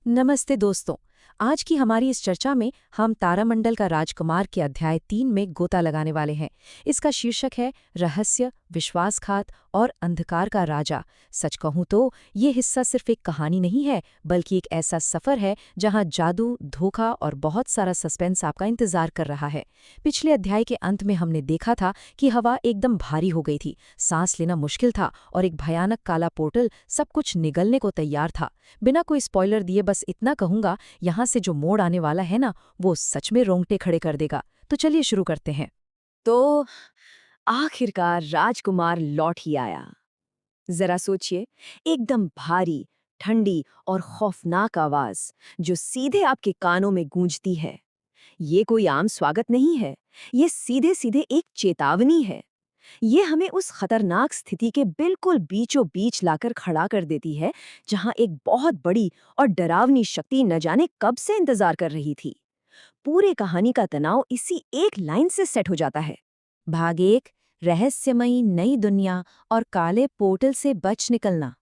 नमस्ते दोस्तों। आज की हमारी इस चर्चा में हम तारामंडल का राजकुमार के अध्याय 3 में गोता लगाने वाले हैं। इसका शीर्षक है रहस्य, विश्वासघात और अंधकार का राजा। सच कहूं तो ये हिस्सा सिर्फ एक कहानी नहीं है, बल्कि एक ऐसा सफर है जहां जादू, धोखा और बहुत सारा सस्पेंस आपका इंतजार कर रहा है। पिछले अध्याय के अंत में हमने देखा था कि हवा एकदम भारी हो गई थी, सांस लेना मुश्किल था और एक भयानक काला पोर्टल सब कुछ निगलने को तैयार था। बिना कोई स्पॉइलर दिए बस इतना कहूंगा, यहाँ से जो मोड़ आने वाला है ना, वो सच में रोंगटे खड़े कर देगा। तो चलिए शुरू करते हैं। तो आखिरकार राजकुमार लौट ही आया। जरा सोचिए, एकदम भारी, ठंडी और खौफनाक आवाज जो सीधे आपके कानों में गूंजती है। ये कोई आम स्वागत नहीं है, ये सीधे सीधे एक चेतावनी है। ये हमें उस खतरनाक स्थिति के बिल्कुल बीचों बीच लाकर खड़ा कर देती है, जहां एक बहुत बड़ी और डरावनी शक्ति न जाने कब से इंतजार कर रही थी। पूरे कहानी का तनाव इसी एक लाइन से सेट हो जाता है। भाग 1, रहस्यमयी नई दुनिया और काले पोर्टल से बच निकलना।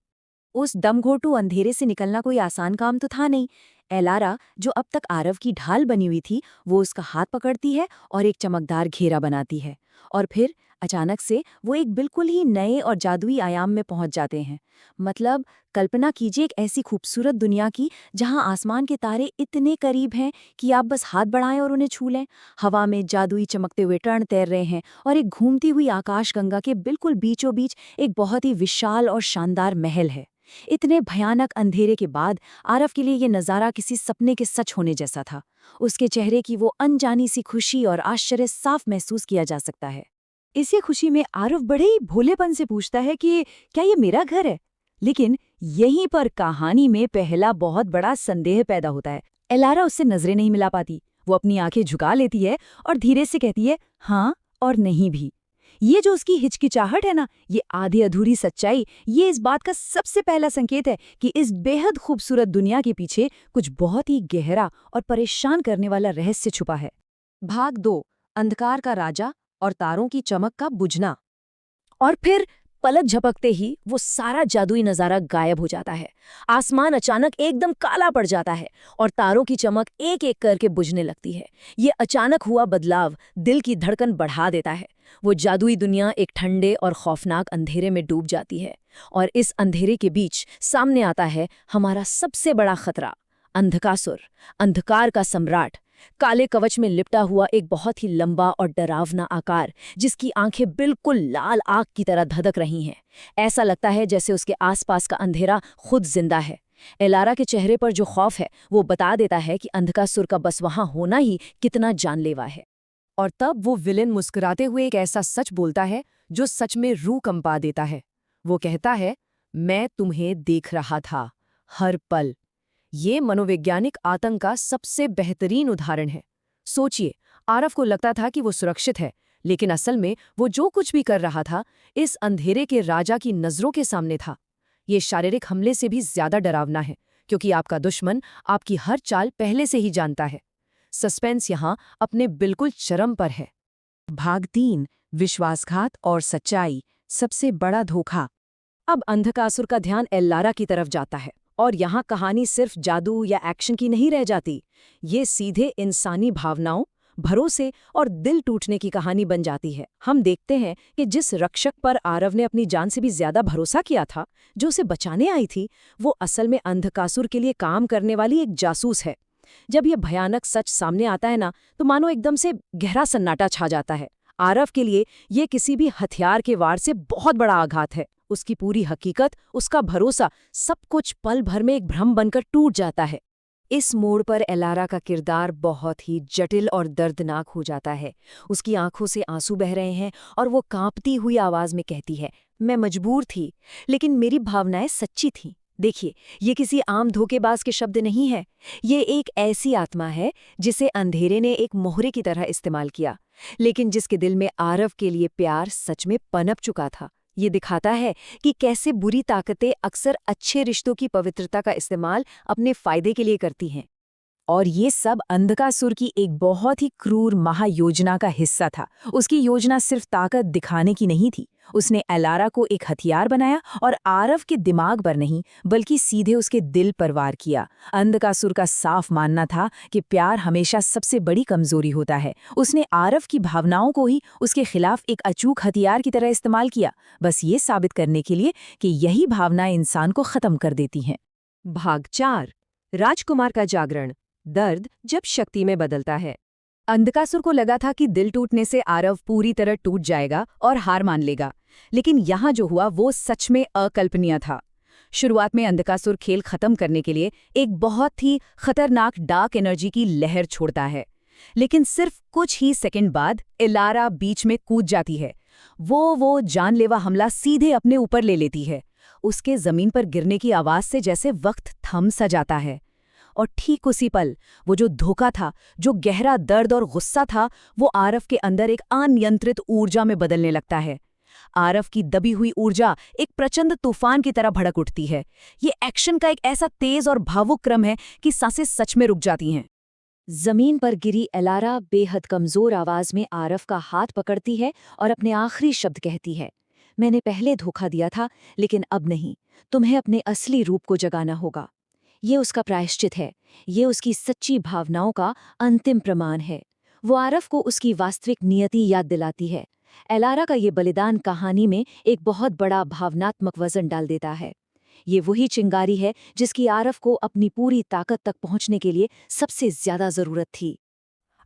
उस दमघोटू अंधेरे से निकलना कोई आसान काम तो था नहीं। एलारा, जो अब तक आरव की ढाल बनी हुई थी, वो उसका हाथ पकड़ती है और एक चमकदार घेरा बनाती है। और फिर अचानक से वो एक बिल्कुल ही नए और जादुई आयाम में पहुंच जाते हैं। मतलब, कल्पना कीजिए एक ऐसी खूबसूरत दुनिया की जहां आसमान के तारे इतने करीब हैं कि आप बस हाथ बढ़ाएं और उन्हें छू लें। हवा में जादुई चमकते हुए टर्न तैर रहे हैं और एक घूमती हुई आकाशगंगा के बिल्कुल बीचों बीच एक बहुत ही विशाल और शानदार महल है। इतने भयानक अंधेरे के बाद आरव के लिए ये नज़ारा किसी सपने के सच होने जैसा था। उसके चेहरे की वो अनजानी सी खुशी और आश्चर्य साफ महसूस किया जा सकता है। इसी खुशी में आरव बड़े ही भोलेपन से पूछता है कि क्या ये मेरा घर है? लेकिन यहीं पर कहानी में पहला बहुत बड़ा संदेह पैदा होता है। एलारा उससे नजरें नहीं मिला पाती। वो अपनी आंखें झुका लेती है और धीरे से कहती है हाँ और नहीं भी। ये जो उसकी हिचकिचाहट है ना, ये आधी अधूरी सच्चाई, ये इस बात का सबसे पहला संकेत है कि इस बेहद खूबसूरत दुनिया के पीछे कुछ बहुत ही गहरा और परेशान करने वाला रहस्य छुपा है। भाग 2, अंधकार का राजा और तारों की चमक का बुझना। और फिर पलक झपकते ही वो सारा जादुई नजारा गायब हो जाता है। आसमान अचानक एकदम काला पड़ जाता है और तारों की चमक एक एक करके बुझने लगती है। ये अचानक हुआ बदलाव दिल की धड़कन बढ़ा देता है। वो जादुई दुनिया एक ठंडे और खौफनाक अंधेरे में डूब जाती है और इस अंधेरे के बीच सामने आता है हमारा सबसे बड़ा खतरा, अंधकासुर, अंधकार का सम्राट। काले कवच में लिपटा हुआ एक बहुत ही लंबा और डरावना आकार, जिसकी आंखें बिल्कुल लाल आग की तरह धधक रही हैं। ऐसा लगता है जैसे उसके आसपास का अंधेरा खुद जिंदा है। एलारा के चेहरे पर जो खौफ है वो बता देता है कि अंधकासुर का बस वहां होना ही कितना जानलेवा है। और तब वो विलेन मुस्कुराते हुए एक ऐसा सच बोलता है जो सच में रूह कंपा देता है। वो कहता है, मैं तुम्हें देख रहा था, हर पल। ये मनोवैज्ञानिक आतंक का सबसे बेहतरीन उदाहरण है। सोचिए, आरव को लगता था कि वो सुरक्षित है, लेकिन असल में वो जो कुछ भी कर रहा था इस अंधेरे के राजा की नजरों के सामने था। ये शारीरिक हमले से भी ज्यादा डरावना है, क्योंकि आपका दुश्मन आपकी हर चाल पहले से ही जानता है। सस्पेंस यहाँ अपने बिल्कुल चरम पर है। भाग 3, विश्वासघात और सच्चाई, सबसे बड़ा धोखा। अब अंधकासुर का ध्यान एल्लारा की तरफ जाता है और यहाँ कहानी सिर्फ जादू या एक्शन की नहीं रह जाती। ये सीधे इंसानी भावनाओं, भरोसे और दिल टूटने की कहानी बन जाती है। हम देखते हैं कि जिस रक्षक पर आरव ने अपनी जान से भी ज्यादा भरोसा किया था, जो उसे बचाने आई थी, वो असल में अंधकासुर के लिए काम करने वाली एक जासूस है। जब ये भयानक सच सामने आता है ना, तो मानो एकदम से गहरा सन्नाटा छा जाता है। आरव के लिए ये किसी भी हथियार के वार से बहुत बड़ा आघात है। उसकी पूरी हकीकत, उसका भरोसा, सब कुछ पल भर में एक भ्रम बनकर टूट जाता है। इस मोड़ पर एलारा का किरदार बहुत ही जटिल और दर्दनाक हो जाता है। उसकी आंखों से आंसू बह रहे हैं और वो कांपती हुई आवाज में कहती है, मैं मजबूर थी, लेकिन मेरी भावनाएं सच्ची थीं। देखिए, ये किसी आम धोखेबाज के शब्द नहीं है। ये एक ऐसी आत्मा है जिसे अंधेरे ने एक मोहरे की तरह इस्तेमाल किया, लेकिन जिसके दिल में आरव के लिए प्यार सच में पनप चुका था। ये दिखाता है कि कैसे बुरी ताकतें अक्सर अच्छे रिश्तों की पवित्रता का इस्तेमाल अपने फायदे के लिए करती हैं। और ये सब अंधकासुर की एक बहुत ही क्रूर महायोजना का हिस्सा था। उसकी योजना सिर्फ ताकत दिखाने की नहीं थी। उसने एलारा को एक हथियार बनाया और आरव के दिमाग पर नहीं बल्कि सीधे उसके दिल पर वार किया। अंधकासुर का साफ मानना था कि प्यार हमेशा सबसे बड़ी कमजोरी होता है। उसने आरव की भावनाओं को ही उसके खिलाफ एक अचूक हथियार की तरह इस्तेमाल किया, बस ये साबित करने के लिए कि यही भावनाएं इंसान को खत्म कर देती हैं। भाग 4 राजकुमार का जागरण, दर्द जब शक्ति में बदलता है। अंधकासुर को लगा था कि दिल टूटने से आरव पूरी तरह टूट जाएगा और हार मान लेगा, लेकिन यहाँ जो हुआ वो सच में अकल्पनीय था। शुरुआत में अंधकासुर खेल खत्म करने के लिए एक बहुत ही खतरनाक डार्क एनर्जी की लहर छोड़ता है, लेकिन सिर्फ कुछ ही सेकंड बाद एलारा बीच में कूद जाती है। वो जानलेवा हमला सीधे अपने ऊपर ले लेती है। उसके जमीन पर गिरने की आवाज से जैसे वक्त थम सा जाता है। और ठीक उसी पल वो जो धोखा था, जो गहरा दर्द और गुस्सा था, वो आरव के अंदर एक अनियंत्रित ऊर्जा में बदलने लगता है। आरव की दबी हुई ऊर्जा एक प्रचंड तूफान की तरह भड़क उठती है। ये एक्शन का एक ऐसा तेज और भावुक क्रम है कि सांसें सच में रुक जाती हैं। जमीन पर गिरी एलारा बेहद कमजोर आवाज में आरव का हाथ पकड़ती है और अपने आखिरी शब्द कहती है, मैंने पहले धोखा दिया था, लेकिन अब नहीं। तुम्हें अपने असली रूप को जगाना होगा। ये उसका प्रायश्चित है, ये उसकी सच्ची भावनाओं का अंतिम प्रमाण है। वो आरव को उसकी वास्तविक नियति याद दिलाती है। एलारा का ये बलिदान कहानी में एक बहुत बड़ा भावनात्मक वजन डाल देता है। ये वही चिंगारी है जिसकी आरव को अपनी पूरी ताकत तक पहुंचने के लिए सबसे ज्यादा जरूरत थी।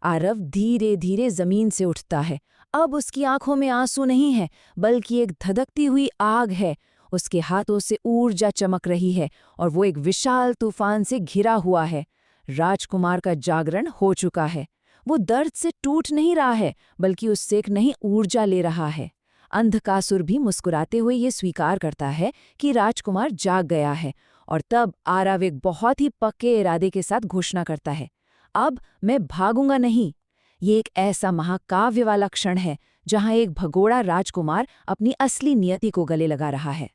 आरव धीरे धीरे जमीन से उठता है। अब उसकी आंखों में आंसू नहीं है, बल्कि एक धधकती हुई आग है। उसके हाथों से ऊर्जा चमक रही है और वो एक विशाल तूफान से घिरा हुआ है। राजकुमार का जागरण हो चुका है। वो दर्द से टूट नहीं रहा है, बल्कि उससे एक नई ऊर्जा ले रहा है। अंधकासुर भी मुस्कुराते हुए ये स्वीकार करता है कि राजकुमार जाग गया है, और तब आरव एक बहुत ही पक्के इरादे के साथ घोषणा करता है, अब मैं भागूंगा नहीं। ये एक ऐसा महाकाव्य वाला क्षण है जहां एक भगोड़ा राजकुमार अपनी असली नियति को गले लगा रहा है।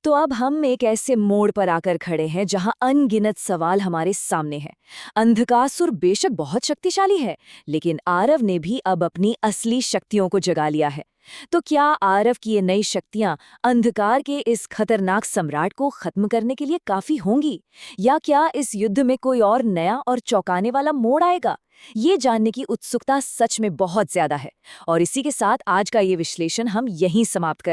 तो अब हम एक ऐसे मोड़ पर आकर खड़े हैं जहां अनगिनत सवाल हमारे सामने हैं। अंधकासुर बेशक बहुत शक्तिशाली है, लेकिन आरव ने भी अब अपनी असली शक्तियों को जगा लिया है। तो क्या आरव की ये नई शक्तियां अंधकार के इस खतरनाक सम्राट को खत्म करने के लिए काफी होंगी, या क्या इस युद्ध में कोई और नया और चौंकाने वाला मोड़ आएगा? ये जानने की उत्सुकता सच में बहुत ज्यादा है। और इसी के साथ आज का ये विश्लेषण हम यहीं समाप्त कर